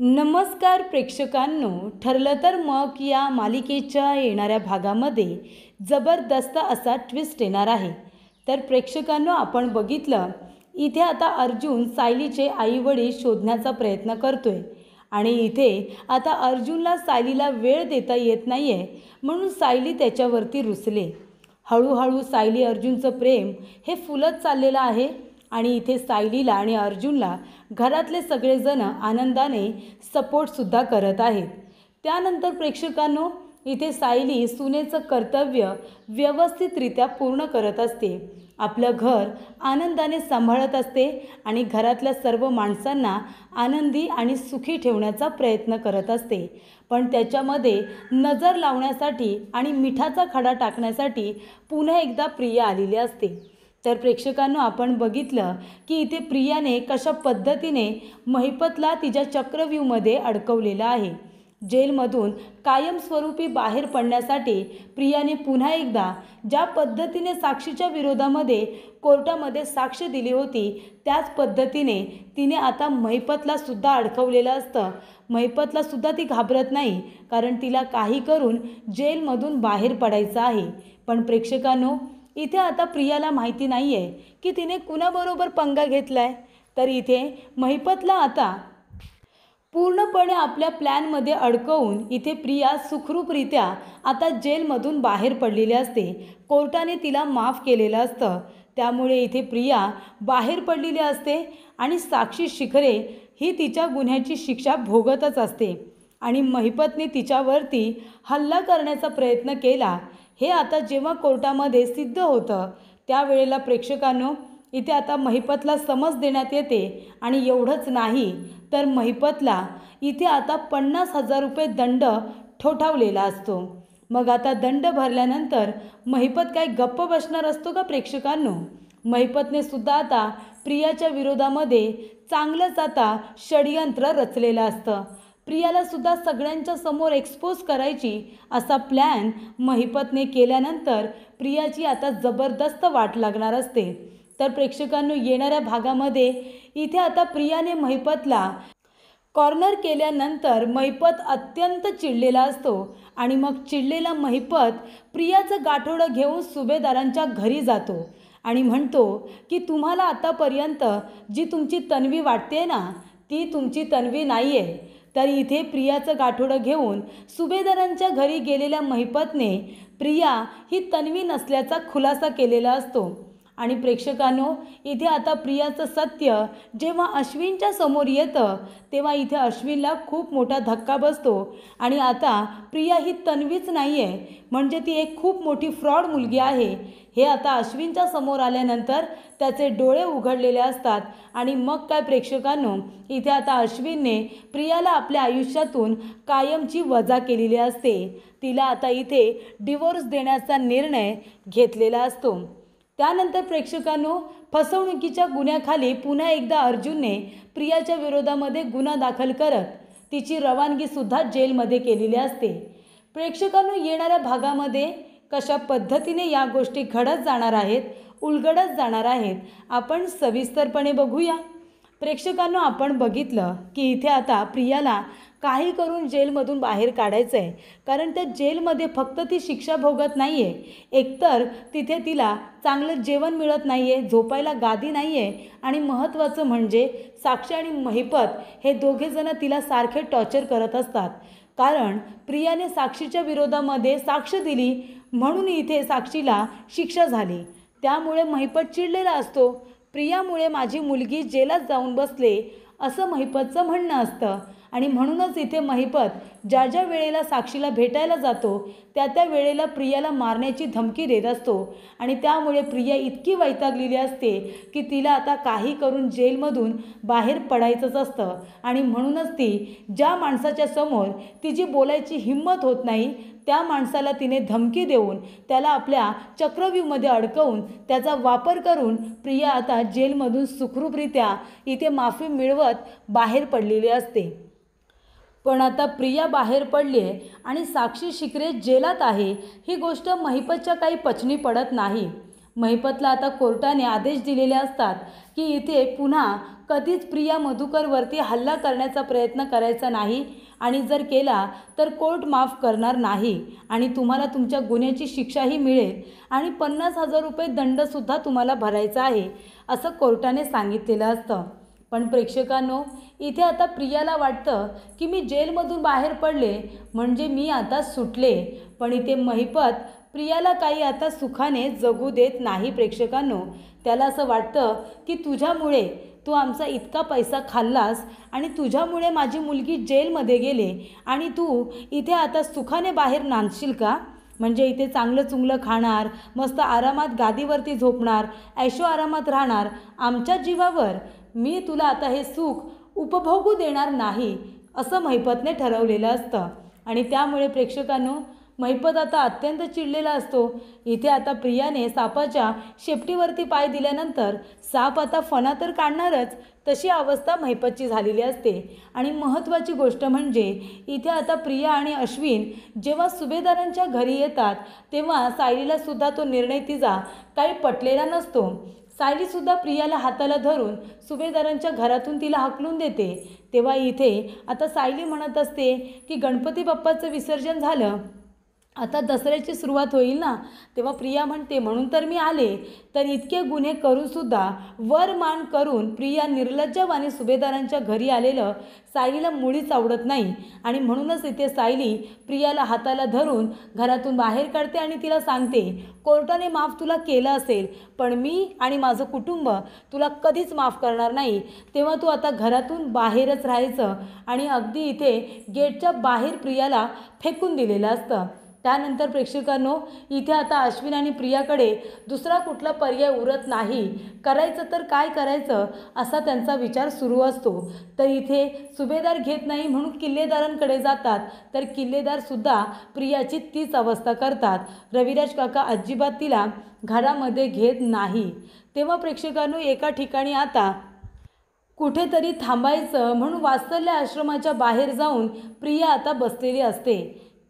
नमस्कार प्रेक्षकांनो, ठरलं तर मग या मालिकेच्या येणाऱ्या भागामध्ये जबरदस्त असा ट्विस्ट येणार आहे। तर प्रेक्षकांनो, आपण बघितलं इथे आता अर्जुन सायलीचे आईवडील शोधण्याचा प्रयत्न करतोय आणि इथे आता अर्जुनला सायलीला वेळ देता येत नाहीये, म्हणून सायली त्याच्यावरती रुसले। हळूहळू सायली अर्जुनचं प्रेम हे फुलत चाललेलं आहे आणि इथे सायलीला आणि अर्जुनला घरातले सगळेजण आनंदाने सपोर्टसुद्धा करत आहेत। त्यानंतर प्रेक्षकांनो, इथे सायली सुनेचं कर्तव्य व्यवस्थितरित्या पूर्ण करत असते, आपलं घर आनंदाने सांभाळत असते आणि घरातल्या सर्व माणसांना आनंदी आणि सुखी ठेवण्याचा प्रयत्न करत असते। पण त्याच्यामध्ये नजर लावण्यासाठी आणि मिठाचा खडा टाकण्यासाठी पुन्हा एकदा प्रिया आलेली असते। तर प्रेक्षकांनो, आपण बघितलं की इथे प्रियाने कशा पद्धतीने महिपतला तिच्या चक्रव्यूहमध्ये अडकवलेलं आहे। जेलमधून कायमस्वरूपी बाहेर पडण्यासाठी प्रियाने पुन्हा एकदा ज्या पद्धतीने साक्षीच्या विरोधामध्ये कोर्टामध्ये साक्ष दिली होती, त्याच पद्धतीने तिने आता महिपतला सुद्धा अडकवलेलं असतं। महिपतला सुद्धा ती घाबरत नाही, कारण तिला काही करून जेलमधून बाहेर पडायचं आहे। पण प्रेक्षकांनो, इथे आता प्रियाला माहिती नाही आहे की तिने कुणाबरोबर पंगा घेतलाय। तर इथे महिपतला आता पूर्णपणे आपल्या प्लॅनमध्ये अडकवून इथे प्रिया सुखरूपरित्या आता जेलमधून बाहेर पडलेली असते। कोर्टाने तिला माफ केलेलं असतं, त्यामुळे इथे प्रिया बाहेर पडलेली असते आणि साक्षी शिखरे ही तिच्या गुन्ह्याची शिक्षा भोगतच असते आणि महिपतने तिच्यावरती हल्ला करण्याचा प्रयत्न केला। हे आता जेव्हा कोर्टामध्ये सिद्ध होतं, त्यावेळेला प्रेक्षकांनो, इथे आता महिपतला समज देण्यात येते आणि एवढंच नाही तर महिपतला इथे आता 50,000 रुपये दंड ठोठावलेला असतो। मग आता दंड भरल्यानंतर महिपत काय गप्प बसणार असतो का प्रेक्षकांनो? महिपतने सुद्धा आता प्रियाच्या विरोधामध्ये चांगलंच आता षडयंत्र रचलेलं असतं। प्रियाला सुद्धा सगळ्यांच्या समोर एक्सपोज करायची असा प्लॅन महिपतने केल्यानंतर प्रियाची आता जबरदस्त वाट लागणार असते। तर प्रेक्षकांनो, येणाऱ्या भागामध्ये इथे आता प्रियाने महिपतला कॉर्नर केल्यानंतर महिपत अत्यंत चिडलेला असतो आणि मग चिडलेला महिपत प्रियाचं गाठोडं घेऊन सुभेदारांच्या घरी जातो आणि म्हणतो की तुम्हाला आतापर्यंत जी तुमची तन्वी वाटते ना, ती तुमची तन्वी नाही आहे। तर इथे प्रियाचं गाठोडं घेऊन सुभेदारांच्या घरी गेलेल्या महिपतने प्रिया ही तन्वी नसल्याचा खुलासा केलेला असतो आणि प्रेक्षकांनो, इथे आता प्रियाचं सत्य जेव्हा अश्विनच्या समोर येतं, तेव्हा इथे अश्विनला खूप मोठा धक्का बसतो आणि आता प्रिया ही तन्वीच नाही आहे, म्हणजे ती एक खूप मोठी फ्रॉड मुलगी आहे, हे आता अश्विनच्या समोर आल्यानंतर त्याचे डोळे उघडलेले असतात। आणि मग काय प्रेक्षकांनो, इथे आता अश्विनने प्रियाला आपल्या आयुष्यातून कायमची वजा केलेली असते। तिला आता इथे डिवोर्स देण्याचा निर्णय घेतलेला असतो। त्यानंतर प्रेक्षकांनो, फसवणुकीच्या गुन्ह्याखाली पुन्हा एकदा अर्जुनने प्रियाच्या विरोधामध्ये गुन्हा दाखल करत तिची रवानगीसुद्धा जेलमध्ये केलेली असते। प्रेक्षकांनो, येणाऱ्या भागामध्ये कशा पद्धतीने या गोष्टी घडत जाणार आहेत, उलगडत जाणार आहेत, आपण सविस्तरपणे बघूया। प्रेक्षकांनो, आपण बघितलं की इथे आता प्रियाला काही करून जेलमधून बाहेर काढायचं आहे, कारण त्या जेलमध्ये फक्त ती शिक्षा भोगत नाही आहे, एकतर तिथे तिला चांगलं जेवण मिळत नाही आहे, झोपायला गादी नाही आहे आणि महत्त्वाचं म्हणजे साक्षी आणि महिपत हे दोघेजणं तिला सारखे टॉर्चर करत असतात। कारण प्रियाने साक्षीच्या विरोधामध्ये साक्ष दिली म्हणून इथे साक्षीला शिक्षा झाली, त्यामुळे महिपत चिडलेला असतो। प्रियामुळे माझी मुलगी जेलात जाऊन बसले असं महिपतचं म्हणणं असतं आणि म्हणूनच इथे महिपत ज्या ज्या वेळेला साक्षीला भेटायला जातो त्या वेळेला प्रियाला मारण्याची धमकी देत असतो आणि त्यामुळे प्रिया इतकी वैतागलेली असते की तिला आता काही करून जेलमधून बाहेर पडायचंच असतं आणि म्हणूनच ती ज्या माणसाच्या समोर तिची बोलायची हिंमत होत नाही, त्या माणसाला तिने धमकी देऊन त्याला आपल्या चक्रव्यूहमध्ये अडकवून त्याचा वापर करून प्रिया आता जेलमधून सुखरूपरित्या इथे माफी मिळवत बाहेर पडलेली असते। पण आता प्रिया बाहेर पडली आहे आणि साक्षी शिखरे जेलात आहे, ही गोष्ट महिपतच्या काही पचनी पडत नाही। महिपतला आता कोर्टाने आदेश दिलेले असतात की इथे पुन्हा कधीच प्रिया मधुकरवरती हल्ला करण्याचा प्रयत्न करायचा नाही आणि जर केला तर कोर्ट माफ करणार नाही आणि तुम्हाला तुमच्या गुन्ह्याची शिक्षाही मिळेल आणि 50,000 रुपये दंडसुद्धा तुम्हाला भरायचा आहे असं कोर्टाने सांगितलेलं असतं. पण प्रेक्षकांनो, इथे आता प्रियाला वाटतं की मी जेलमधून बाहेर पडले म्हणजे मी आता सुटले, पण इथे महिपत प्रियाला काही आता सुखाने जगू देत नाही. प्रेक्षकांनो, त्याला असं वाटतं की तुझ्यामुळे तू आमचा इतका पैसा खाल्लास आणि तुझ्यामुळे माझी मुलगी जेलमध्ये गेले आणि तू इथे आता सुखाने बाहेर नांदशील का? म्हणजे इथे चांगलं चुंगलं खाणार, मस्त आरामात गादीवरती झोपणार, ऐशो आरामात राहणार, आमच्या जीवावर मी तुला आता हे सुख उपभोगू देणार नाही असं महिपतने ठरवलेलं असतं. आणि त्यामुळे प्रेक्षकांनो, महिपत आता अत्यंत चिडलेला असतो. इथे आता प्रियाने सापाच्या शेपटीवरती पाय दिल्यानंतर साप आता फणा तर काढणारच, तशी अवस्था महिपतची झालेली असते. आणि महत्त्वाची गोष्ट म्हणजे इथे आता प्रिया आणि अश्विन जेव्हा सुभेदारांच्या घरी येतात तेव्हा सायलीलासुद्धा तो निर्णय तिचा काही पटलेला नसतो. सायलीसुद्धा प्रियाला हाताला धरून सुभेदारांच्या घरातून तिला हाकलून देते. तेव्हा इथे आता सायली म्हणत असते की गणपती बाप्पाचं विसर्जन झालं, आता दसऱ्याची सुरुवात होईल ना. तेव्हा प्रिया म्हणते म्हणून तर मी आले. तर इतके गुन्हे करूनसुद्धा वर मान करून प्रिया निर्लज्जवाने सुभेदारांच्या घरी आलेलं सायलीला मुळीच आवडत नाही आणि म्हणूनच इथे सायली प्रियाला हाताला धरून घरातून बाहेर काढते आणि तिला सांगते कोर्टाने माफ तुला केलं असेल पण मी आणि माझं कुटुंब तुला कधीच माफ करणार नाही. तेव्हा तू आता घरातून बाहेरच राहायचं आणि अगदी इथे गेटच्या बाहेर प्रियाला फेकून दिलेलं असतं. त्यानंतर प्रेक्षकांनो, इथे आता अश्विन आणि प्रियाकडे दुसरा कुठला पर्याय उरत नाही. करायचं तर काय करायचं असा त्यांचा विचार सुरू असतो. तर इथे सुभेदार घेत नाही म्हणून किल्लेदारांकडे जातात. तर किल्लेदारसुद्धा प्रियाची तीच अवस्था करतात. रविराज काका अजिबात तिला घरामध्ये घेत नाही. तेव्हा प्रेक्षकांनो, एका ठिकाणी आता कुठेतरी थांबायचं म्हणून वात्सल्य आश्रमाच्या बाहेर जाऊन प्रिया आता बसलेली असते.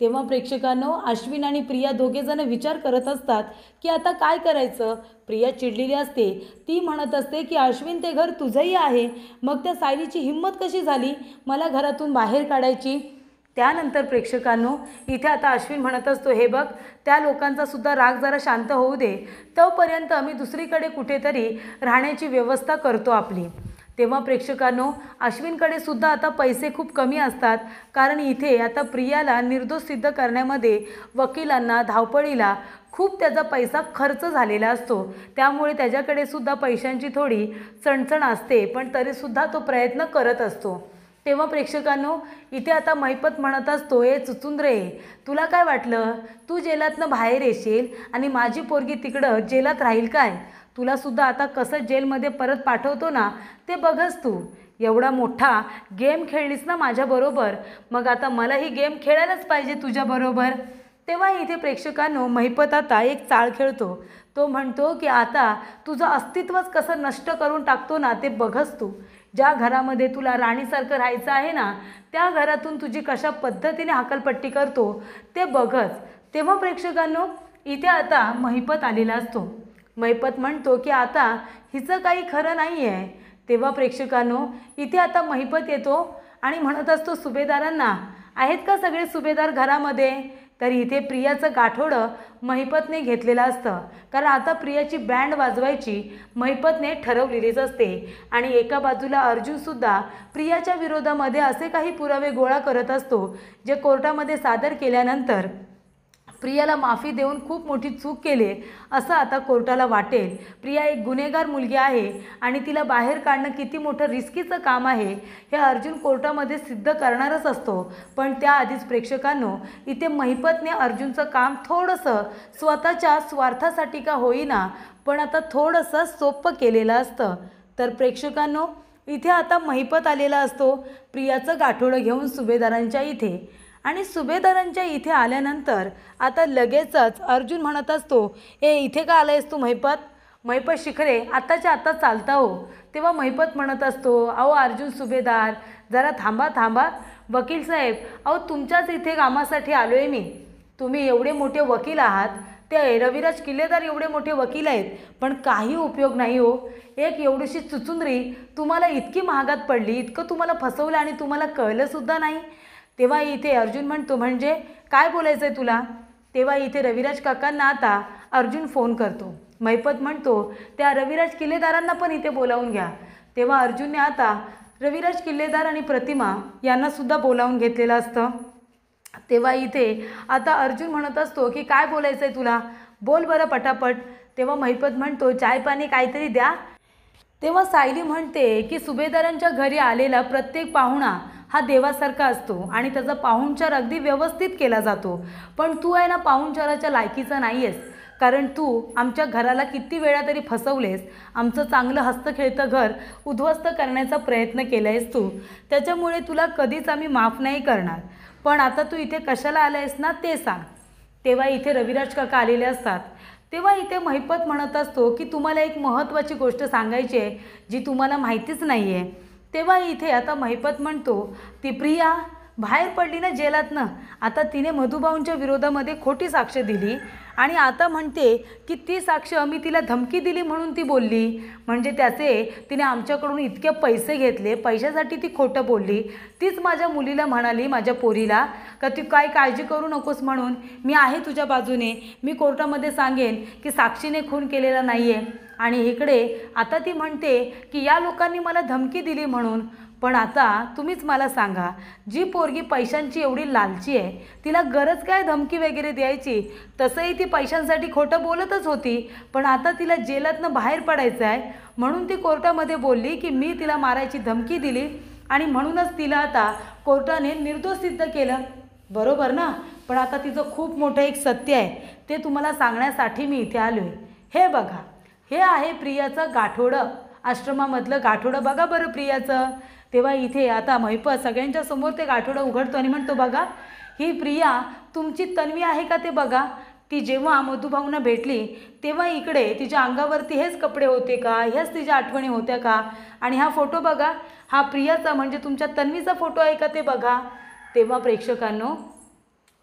तेव्हा प्रेक्षकांनो, अश्विन आणि प्रिया दोघेजण विचार करत असतात की आता काय करायचं. प्रिया चिडलेली असते. ती म्हणत असते की अश्विन, ते घर तुझंही आहे, मग त्या सायलीची हिंमत कशी झाली मला घरातून बाहेर काढायची. त्यानंतर प्रेक्षकांनो, इथे आता अश्विन म्हणत असतो हे बघ, त्या लोकांचा सुद्धा राग जरा शांत होऊ दे, तोपर्यंत आम्ही दुसरीकडे कुठेतरी राहण्याची व्यवस्था करतो आपली. तेव्हा प्रेक्षकांनो, अश्विनकडे सुद्धा आता पैसे खूप कमी असतात कारण इथे आता प्रियाला निर्दोष सिद्ध करण्यामध्ये वकिलांना धावपळीला खूप त्याचा पैसा खर्च झालेला असतो. त्यामुळे त्याच्याकडे सुद्धा पैशांची थोडी चणचण असते, पण तरीसुद्धा तो प्रयत्न करत असतो. तेव्हा प्रेक्षकांनो, इथे आता महिपत म्हणत असतो ए चुचुंद्रे, तुला काय वाटलं तू जेलातनं बाहेर येशील आणि माझी पोरगी तिकडं जेलात राहील काय? तुलासुद्धा आता कसं जेलमध्ये परत पाठवतो ना ते बघच. तू एवढा मोठा गेम खेळलीस ना माझ्याबरोबर, मग आता मलाही गेम खेळायलाच पाहिजे तुझ्याबरोबर. तेव्हा इथे प्रेक्षकांनो, महिपत आता एक चाळ खेळतो. तो म्हणतो की आता तुझं अस्तित्वच कसं नष्ट करून टाकतो ना ते बघच. तू ज्या घरामध्ये तुला राणीसारखं राहायचं आहे ना त्या घरातून तुझी कशा पद्धतीने हकलपट्टी करतो ते बघच. तेव्हा प्रेक्षकांनो, इथे आता महिपत आलेला असतो. महिपत म्हणतो की आता हिचं काही खरं नाही आहे. तेव्हा प्रेक्षकांनो, इथे आता महिपत येतो आणि म्हणत असतो सुभेदारांना, आहेत का सगळे सुभेदार घरामध्ये? तर इथे प्रियाचं गाठोडं महिपतने घेतलेलं असतं कारण आता प्रियाची बँड वाजवायची महिपतने ठरवलेलीच असते. आणि एका बाजूला अर्जुनसुद्धा प्रियाच्या विरोधामध्ये असे काही पुरावे गोळा करत असतो जे कोर्टामध्ये सादर केल्यानंतर प्रियाला माफी देऊन खूप मोठी चूक केली असं आता कोर्टाला वाटेल. प्रिया एक गुन्हेगार मुलगी आहे आणि तिला बाहेर काढणं किती मोठं रिस्कीचं काम आहे हे अर्जुन कोर्टामध्ये सिद्ध करणारच असतो. पण त्याआधीच प्रेक्षकांनो, इथे महिपतने अर्जुनचं काम थोडंसं स्वतःच्या स्वार्थासाठी का होईना पण आता थोडंसं सोपं केलेलं असतं. तर प्रेक्षकांनो, इथे आता महिपत आलेला असतो प्रियाचं गाठोडं घेऊन सुभेदारांच्या इथे. आणि सुभेदारांच्या इथे आल्यानंतर आता लगेचच अर्जुन म्हणत असतो ए इथे का आलायस तू महिपत? महिपत शिखरे आत्ताच्या आत्ता चालता हो. तेव्हा महिपत म्हणत असतो अहो अर्जुन सुभेदार, जरा थांबा. वकील साहेब, अहो तुमच्याच इथे कामासाठी आलो आहे मी. तुम्ही एवढे मोठे वकील आहात ते रविराज किल्लेदार एवढे मोठे वकील आहेत, पण काही उपयोग नाही हो. एक एवढीशी चुचुंदरी तुम्हाला इतकी महागात पडली, इतकं तुम्हाला फसवलं आणि तुम्हाला कळलंसुद्धा नाही. तेव्हा इथे अर्जुन म्हणतो, म्हणजे काय बोलायचं आहे तुला? तेव्हा इथे रविराज काकांना आता अर्जुन फोन करतो. महिपत म्हणतो, त्या रविराज किल्लेदारांना पण इथे बोलावून घ्या. तेव्हा अर्जुनने आता रविराज किल्लेदार आणि प्रतिमा यांनासुद्धा बोलावून घेतलेलं असतं. तेव्हा इथे आता अर्जुन म्हणत असतो की काय बोलायचं आहे तुला, बोल बरं पटापट. तेव्हा महिपत म्हणतो, चाय पाणी काहीतरी द्या. तेव्हा सायली म्हणते की सुभेदारांच्या घरी आलेला प्रत्येक पाहुणा हा देवासारखा असतो आणि त्याचा पाहुणचार अगदी व्यवस्थित केला जातो. पण तू आहे ना पाहुणचाराच्या लायकीचा नाही आहेस, कारण तू आमच्या घराला किती वेळा तरी फसवलेस. आमचं चांगलं हस्तखेळतं घर उद्ध्वस्त करण्याचा प्रयत्न केला आहेस तू. त्याच्यामुळे तुला कधीच आम्ही माफ नाही करणार. पण आता तू इथे कशाला आला आहेस ना ते सांग. तेव्हा इथे रविराज काका आलेले असतात. तेव्हा इथे महिपत म्हणत असतो की तुम्हाला एक महत्त्वाची गोष्ट सांगायची आहे जी तुम्हाला माहितीच नाही आहे. तेव्हा इथे आता महिपत म्हणतो, ती प्रिया बाहेर पडली ना जेलातनं, आता तिने मधुभाऊंच्या विरोधामध्ये खोटी साक्ष दिली आणि आता म्हणते की ती साक्ष मी तिला धमकी दिली म्हणून ती बोलली. म्हणजे तिने आमच्याकडून इतके पैसे घेतले, पैशासाठी ती खोटं बोलली. तीच माझ्या मुलीला म्हणाली, माझ्या पोरीला, का ती काय काळजी करू नकोस म्हणून, मी आहे तुझ्या बाजूने, मी कोर्टामध्ये सांगेन की साक्षीने खून केलेला नाही आहे. आणि इकडे आता ती म्हणते की या लोकांनी मला धमकी दिली म्हणून. पण आता तुम्हीच मला सांगा, जी पोरगी पैशांची एवढी लालची आहे, तिला गरज काय धमकी वगैरे द्यायची? तसंही ती पैशांसाठी खोटं बोलतच होती. पण आता तिला जेलातनं बाहेर पडायचं आहे म्हणून ती कोर्टामध्ये बोलली की मी तिला मारायची धमकी दिली आणि म्हणूनच तिला आता कोर्टाने निर्दोष सिद्ध केलं. बरोबर ना? पण आता तिचं खूप मोठं एक सत्य आहे, ते तुम्हाला सांगण्यासाठी मी इथे आलो आहे. हे बघा, हे आहे प्रियाचं गाठोडं, आश्रमामधलं गाठोडं. बघा बरं प्रियाचं. तेव्हा इथे आता महिपत सगळ्यांच्या समोर ते गाठोडं उघडतो आणि म्हणतो, बघा ही प्रिया तुमची तन्वी आहे का ते बघा. ती जेव्हा मधुभाऊंना भेटली तेव्हा इकडे तिच्या अंगावरती हेच कपडे होते का, ह्याच तिच्या आठवणी होत्या का? आणि हा फोटो बघा, हा प्रियाचा म्हणजे तुमच्या तन्वीचा फोटो आहे का ते बघा. तेव्हा प्रेक्षकांनो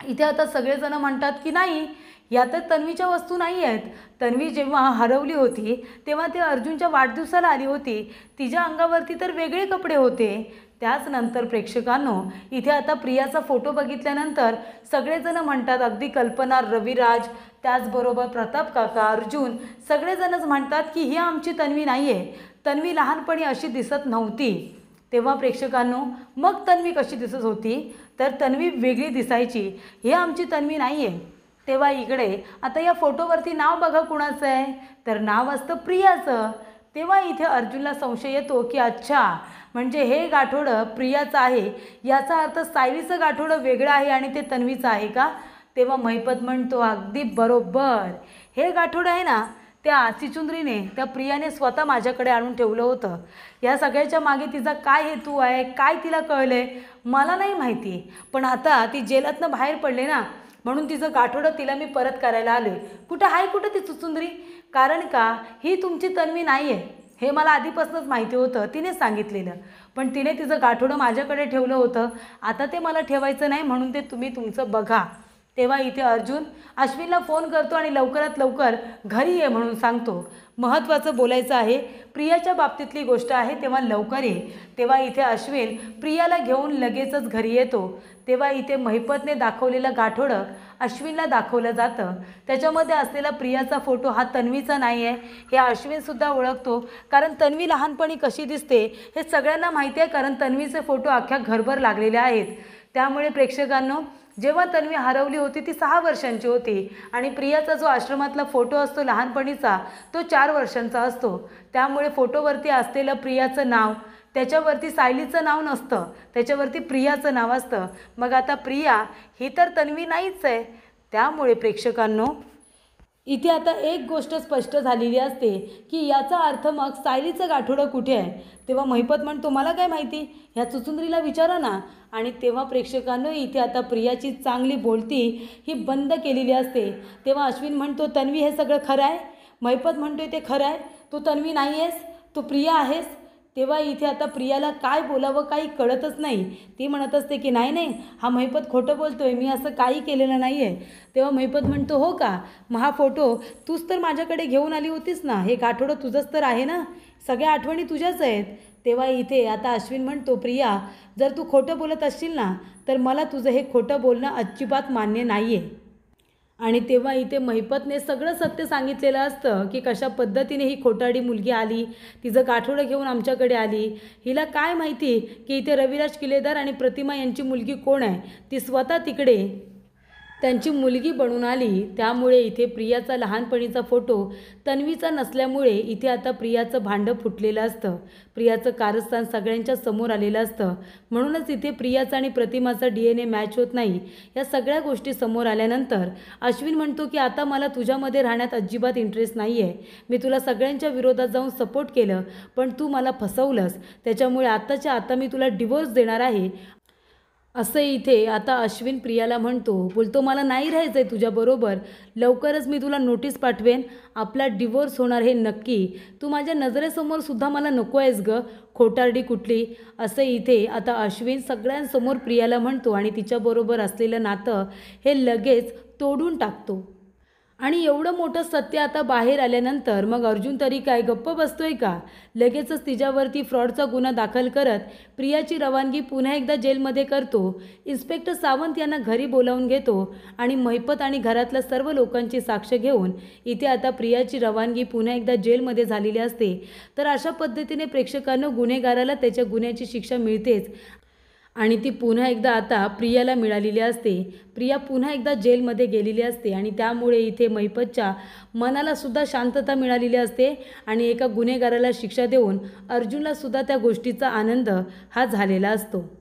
इथे आता सगळेजण म्हणतात की नाही, या तर तन्वीच्या वस्तू नाही आहेत. तन्वी जेव्हा हरवली होती तेव्हा ते अर्जुनच्या वाढदिवसाला आली होती, तिच्या अंगावरती तर वेगळे कपडे होते. त्याचनंतर प्रेक्षकांनो इथे आता प्रियाचा फोटो बघितल्यानंतर सगळेजण म्हणतात, अगदी कल्पना, रविराज, त्याचबरोबर प्रताप काका, अर्जुन, सगळेजणच म्हणतात की ही आमची तन्वी नाही आहे, तन्वी लहानपणी अशी दिसत नव्हती. तेव्हा प्रेक्षकांनो मग तन्वी कशी दिसत होती? तर तन्वी वेगळी दिसायची, ही आमची तन्वी नाही आहे. तेव्हा इकडे आता या फोटोवरती नाव बघा कुणाचं आहे, तर नाव असतं प्रियाचं. तेव्हा इथे अर्जुनला संशय येतो की अच्छा, म्हणजे हे गाठोडं प्रियाचं आहे, याचा अर्थ सायलीचं गाठोडं वेगळं आहे आणि ते तन्वीचं आहे का? तेव्हा महिपत म्हणतो, अगदी बरोबर, हे गाठोडं आहे ना त्या चिचुंद्रीने, त्या प्रियाने स्वतः माझ्याकडे आणून ठेवलं होतं. या सगळ्याच्या मागे तिचा काय हेतू आहे, काय तिला कळलं आहे मला नाही माहिती. पण आता ती जेलातनं बाहेर पडले ना, म्हणून तिचं गाठोडं तिला मी परत करायला आलो आहे. कुठं आहे कुठं ती चुचुंद्री? कारण का ही तुमची तन्वी नाही आहे हे मला आधीपासूनच माहिती होतं, तिने सांगितलेलं. पण तिने तिचं गाठोडं माझ्याकडे ठेवलं होतं, आता ते मला ठेवायचं नाही म्हणून ते तुम्ही तुमचं बघा. तेव्हा इथे अर्जुन अश्विनला फोन करतो आणि लवकरात लवकर घरी ये म्हणून सांगतो. महत्त्वाचं बोलायचं आहे, प्रियाच्या बाबतीतली गोष्ट आहे, तेव्हा लवकर ये. तेव्हा इथे अश्विन प्रियाला घेऊन लगेचच घरी येतो. तेव्हा इथे महिपतने दाखवलेलं गाठोडं अश्विनला दाखवलं जातं. त्याच्यामध्ये असलेला प्रियाचा फोटो हा तन्वीचा नाही आहे हे अश्विनसुद्धा ओळखतो. कारण तन्वी लहानपणी कशी दिसते हे सगळ्यांना माहिती आहे, कारण तन्वीचे फोटो अख्ख्या घरभर लागलेले आहेत. त्यामुळे प्रेक्षकांनो जेव्हा तन्वी हरवली होती ती 6 वर्षांची होती आणि प्रियाचा जो आश्रमातला फोटो असतो लहानपणीचा तो 4 वर्षांचा असतो. त्यामुळे फोटोवरती असलेलं प्रियाचं नाव, त्याच्यावरती सायलीचं नाव नसतं, त्याच्यावरती प्रियाचं नाव असतं. मग आता प्रिया ही तर तन्वी नाहीच आहे. त्यामुळे प्रेक्षकांनो इथे आता एक गोष्ट स्पष्ट झालेली असते की याचा अर्थ मग सायलीचं गाठोडं कुठे आहे? तेव्हा महिपत म्हणतो, मला काय माहिती, ह्या चुचुंद्रीला विचारा ना. आणि तेव्हा प्रेक्षकांनो इथे आता प्रियाची चांगली बोलती ही बंद केलेली असते. तेव्हा अश्विन म्हणतो, तन्वी हे सगळं खरं आहे? महिपत म्हणतोय ते खरं आहे, तू तन्वी नाही आहेस, तू प्रिया आहेस. तेव्हा इथे आता प्रियाला काय बोलावं काही कळतच नाही. ती म्हणत असते की नाही नाही, हा महिपत खोटं बोलतोय, मी असं काही केलेलं नाही आहे. तेव्हा महिपत म्हणतो हो का, मग हा फोटो तूच तर माझ्याकडे घेऊन आली होतीस ना, हे गाठोडं तुझंच तर आहे ना, सगळ्या आठवणी तुझ्याच आहेत. तेव्हा इथे आता अश्विन म्हणतो प्रिया, जर तू खोटं बोलत असशील ना तर मला तुझं हे खोटं बोलणं अजिबात मान्य नाही आहे. आणि तेव्हा इथे महिपतने सगळं सत्य सांगितलेलं असतं की कशा पद्धतीने ही खोटारडी मुलगी आली, तिचं गाठोडं घेऊन आमच्याकडे आली. हिला काय माहिती की इथे रविराज किल्लेदार आणि प्रतिमा यांची मुलगी कोण आहे. ती स्वतः तिकडे त्यांची मुलगी बनून आली. त्यामुळे इथे प्रियाचा लहानपणीचा फोटो तन्वीचा नसल्यामुळे इथे आता प्रियाचं भांडं फुटलेलं असतं. प्रियाचं कारस्थान सगळ्यांच्या समोर आलेलं असतं. म्हणूनच इथे प्रियाचा आणि प्रतिमाचा DNA मॅच होत नाही. या सगळ्या गोष्टी समोर आल्यानंतर अश्विन म्हणतो की आता मला तुझ्यामध्ये राहण्यात अजिबात इंटरेस्ट नाही आहे. मी तुला सगळ्यांच्या विरोधात जाऊन सपोर्ट केलं, पण तू मला फसवलंस. त्याच्यामुळे आत्ताच्या आता मी तुला डिवोर्स देणार आहे. असं इथे आता अश्विन प्रियाला बोलतो मला नाही राहायचं आहे तुझ्याबरोबर. लवकरच मी तुला नोटीस पाठवेन. आपला डिवोर्स होणार हे नक्की. तू माझ्या नजरेसमोर सुद्धा मला नको आहेस गं, खोटारडी कुठली. असं इथे आता अश्विन सगळ्यांसमोर प्रियाला म्हणतो आणि तिच्याबरोबर असलेलं नातं हे लगेच तोडून टाकतो. आणि एवढं मोठं सत्य आता बाहेर आल्यानंतर मग अर्जुन तरी काय गप्प बसतोय का. लगेचच तिच्यावरती फ्रॉडचा गुन्हा दाखल करत प्रियाची रवानगी पुन्हा एकदा जेलमध्ये करतो. इन्स्पेक्टर सावंत यांना घरी बोलावून घेतो आणि महिपत आणि घरातल्या सर्व लोकांची साक्ष घेऊन इथे आता प्रियाची रवानगी पुन्हा एकदा जेलमध्ये झालेली असते. तर अशा पद्धतीने प्रेक्षकांना गुन्हेगाराला त्याच्या गुन्ह्याची शिक्षा मिळतेच आणि ती पुन्हा एकदा आता प्रियाला मिळालेली असते. प्रिया पुन्हा एकदा जेलमध्ये गेलेली असते आणि त्यामुळे इथे महिपतच्या मनाला सुद्धा शांतता मिळालेली असते आणि एका गुन्हेगाराला शिक्षा देऊन अर्जुनला सुद्धा त्या गोष्टीचा आनंद हा झालेला असतो.